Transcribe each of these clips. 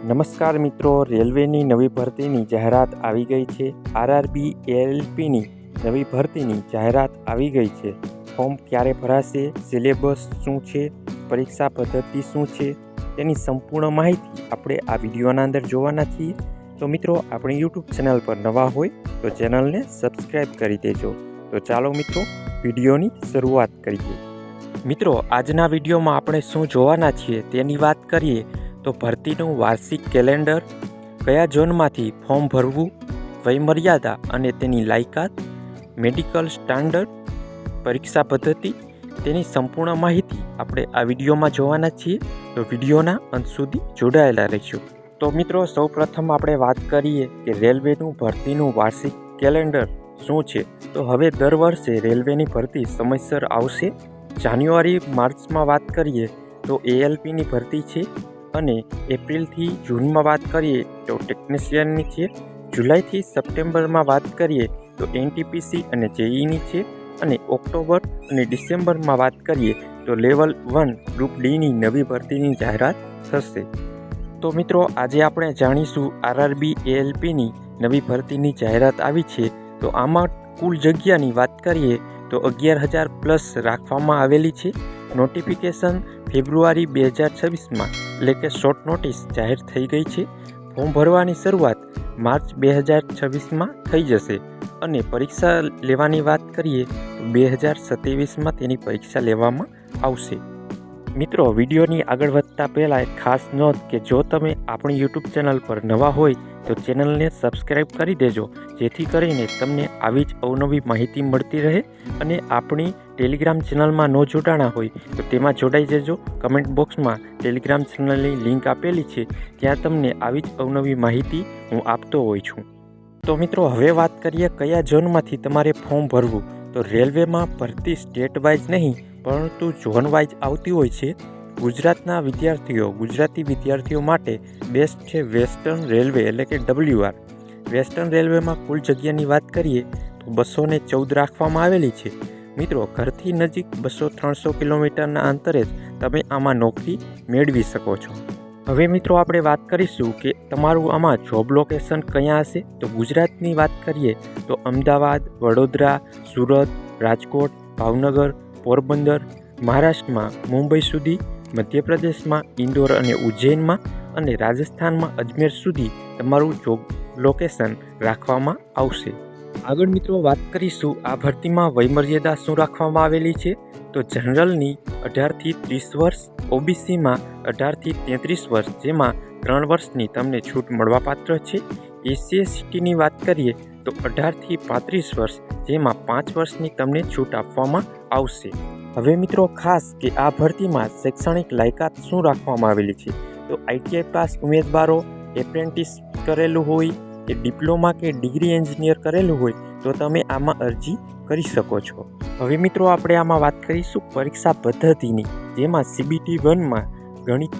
નમસ્કાર મિત્રો, રેલવેની નવી ભરતીની જાહેરાત આવી ગઈ છે. આરઆરબી એએલપીની નવી ભરતીની જાહેરાત આવી ગઈ છે. ફોર્મ ક્યારે ભરાશે, સિલેબસ શું છે, પરીક્ષા પદ્ધતિ શું છે, તેની સંપૂર્ણ માહિતી આપણે આ વિડીયોના અંદર જોવાના છીએ. તો મિત્રો, આપણી યુટ્યુબ ચેનલ પર નવા હોય તો ચેનલને સબસ્ક્રાઈબ કરી દેજો. તો ચાલો મિત્રો, વિડીયોની શરૂઆત કરીએ. મિત્રો, આજના વિડીયોમાં આપણે શું જોવાના છીએ તેની વાત કરીએ તો ભરતીનું વાર્ષિક કેલેન્ડર, કયા ઝોનમાંથી ફોર્મ ભરવું, વયમર્યાદા અને તેની લાયકાત, મેડિકલ સ્ટાન્ડર્ડ, પરીક્ષા પદ્ધતિ, તેની સંપૂર્ણ માહિતી આપણે આ વિડીયોમાં જોવાના છીએ. તો વિડીયોના અંત સુધી જોડાયેલા રહીશું. તો મિત્રો, સૌપ્રથમ આપણે વાત કરીએ કે રેલવેનું ભરતીનું વાર્ષિક કેલેન્ડર શું છે. તો હવે દર વર્ષે રેલવેની ભરતી સમયસર આવશે. જાન્યુઆરી માર્ચમાં વાત કરીએ તો એએલપીની ભરતી છે અને એપ્રિલથી જૂનમાં વાત કરીએ તો ટેકનિશિયનની છે. જુલાઈથી સપ્ટેમ્બરમાં વાત કરીએ તો એનટીપીસી અને જેઈની છે અને ઓક્ટોબર અને ડિસેમ્બરમાં વાત કરીએ તો લેવલ 1 ગ્રુપ ડીની નવી ભરતીની જાહેરાત થશે. તો મિત્રો, આજે આપણે જાણીશું આરઆરબી એએલપીની નવી ભરતીની જાહેરાત આવી છે. તો આમાં કુલ જગ્યાની વાત કરીએ તો 11,000 પ્લસ રાખવામાં આવેલી છે. નોટિફિકેશન ફેબ્રુઆરી 2026માં એટલે કે શોર્ટ નોટિસ જાહેર થઈ ગઈ છે. ફોર્મ ભરવાની શરૂઆત માર્ચ 2026માં થઈ જશે અને પરીક્ષા લેવાની વાત કરીએ તો 2027માં તેની પરીક્ષા લેવામાં આવશે. મિત્રો, વિડીયોની આગળ વધતા પહેલાં એક ખાસ નોંધ કે જો તમે આપણી યુટ્યુબ ચેનલ પર નવા હોય તો ચેનલને સબસ્ક્રાઈબ કરી દેજો, જેથી કરીને તમને આવી જ અવનવી માહિતી મળતી રહે. અને આપણી ટેલિગ્રામ ચેનલમાં ન જોડાણા હોય તો તેમાં જોડાઈ જજો. કમેન્ટ બોક્સમાં ટેલિગ્રામ ચેનલની લિંક આપેલી છે, ત્યાં તમને આવી જ અવનવી માહિતી હું આપતો હોઉં છું. તો મિત્રો, હવે વાત કરીએ કયા ઝોનમાંથી તમારે ફોર્મ ભરવું. તો રેલવેમાં ભરતી સ્ટેટ વાઇઝ નહીં પરંતુ ઝોન વાઇઝ આવતી હોય છે. ગુજરાતી વિદ્યાર્થીઓ માટે બેસ્ટ છે વેસ્ટર્ન રેલવે એટલે કે WR. વેસ્ટર્ન રેલવેમાં કુલ જગ્યાની વાત કરીએ તો 214 રાખવામાં આવેલી છે. મિત્રો, ઘરથી નજીક 200-300 કિલોમીટરના અંતરે જ તમે આમાં નોકરી મેળવી શકો છો. હવે મિત્રો, આપણે વાત કરીશું કે તમારું આમાં જોબ લોકેશન ક્યાં હશે. તો ગુજરાતની વાત કરીએ તો અમદાવાદ, વડોદરા, સુરત, રાજકોટ, ભાવનગર, પોરબંદર, મહારાષ્ટ્રમાં મુંબઈ સુધી, મધ્યપ્રદેશમાં ઇન્દોર અને ઉજ્જૈનમાં અને રાજસ્થાનમાં અજમેર સુધી તમારું જોબ લોકેશન રાખવામાં આવશે. આગળ મિત્રો, વાત કરીશું આ ભરતીમાં વયમર્યાદા શું રાખવામાં આવેલી છે. તો જનરલની 18થી 30 વર્ષ, ઓબીસીમાં 18થી 33 વર્ષ, જેમાં 3 વર્ષની તમને છૂટ મળવાપાત્ર છે. SC/STની વાત કરીએ તો 18થી 35 વર્ષ, જેમાં 5 વર્ષની તમને છૂટ આપવામાં આવશે. હવે મિત્રો, ખાસ કે આ ભરતીમાં શૈક્ષણિક લાયકાત શું રાખવામાં આવેલી છે. તો ITI પાસ ઉમેદવારો, એપ્રેન્ટિસ કરેલું હોય કે ડિપ્લોમા કે ડિગ્રી એન્જિનિયર કરેલું હોય તો તમે આમાં અરજી કરી શકો છો. હવે મિત્રો, આપણે આમાં વાત કરીશું પરીક્ષા પદ્ધતિની, જેમાં CBT 1માં ગણિત,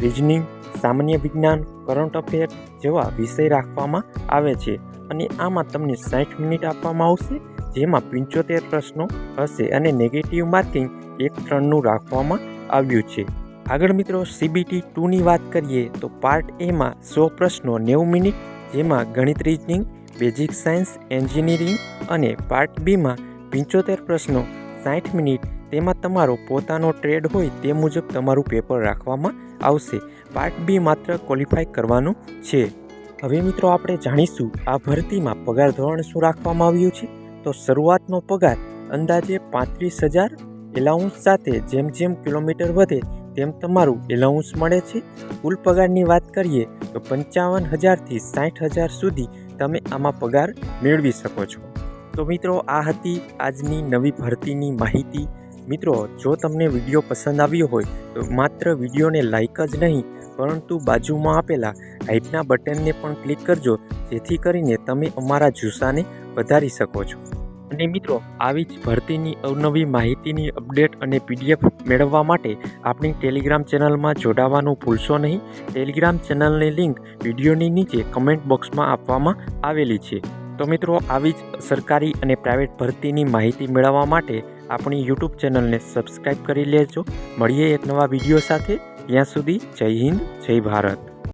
રિઝનિંગ, સામાન્ય વિજ્ઞાન, કરંટ અફેર જેવા વિષય રાખવામાં આવે છે અને આમાં તમને 60 મિનિટ આપવામાં આવશે, જેમાં 75 પ્રશ્નો હશે અને નેગેટિવ માર્કિંગ 1-3નું રાખવામાં આવ્યું છે. આગળ મિત્રો, CBT 2ની વાત કરીએ તો પાર્ટ એમાં 100 પ્રશ્નો 90 મિનિટ, જેમાં ગણિત, રિઝનિંગ, બેઝિક સાયન્સ, એન્જિનિયરિંગ અને પાર્ટ બીમાં 75 પ્રશ્નો 60 મિનિટ, તેમાં તમારો પોતાનો ટ્રેડ હોય તે મુજબ તમારું પેપર રાખવામાં આવશે. પાર્ટ બી માત્ર ક્વોલિફાય કરવાનું છે. હવે મિત્રો, આપણે જાણીશું આ ભરતીમાં પગાર ધોરણ શું રાખવામાં આવ્યું છે. તો શરૂઆતનો પગાર અંદાજે 35,000 એલાઉન્સ સાથે, જેમ જેમ કિલોમીટર વધે તેમ તમારું એલાઉન્સ મળે છે. કુલ પગારની વાત કરીએ તો 55,000થી 60,000 સુધી તમે આમાં પગાર મેળવી શકો છો. તો મિત્રો, આ હતી આજની નવી ભરતીની માહિતી. મિત્રો, જો તમને વિડીયો પસંદ આવ્યો હોય તો માત્ર વિડીયોને લાઈક જ નહીં પરંતુ બાજુમાં આપેલા હાઈપના બટનને પણ ક્લિક કરજો, જેથી કરીને તમે અમારા જુસ્સાને વધારી શકો છો. અને મિત્રો, આવી જ ભરતીની અવનવી માહિતીની અપડેટ અને PDF મેળવવા માટે આપણી ટેલિગ્રામ ચેનલમાં જોડાવાનું ભૂલશો નહીં. ટેલિગ્રામ ચેનલની લિંક વિડીયોની નીચે કમેન્ટ બોક્સમાં આપવામાં આવેલી છે. તો મિત્રો, આવી જ સરકારી અને પ્રાઇવેટ ભરતીની માહિતી મેળવવા માટે આપણી યુટ્યુબ ચેનલને સબસ્ક્રાઈબ કરી લેજો. મળીએ એક નવા વિડીયો સાથે. ત્યાં સુધી જય હિન્દ, જય ભારત.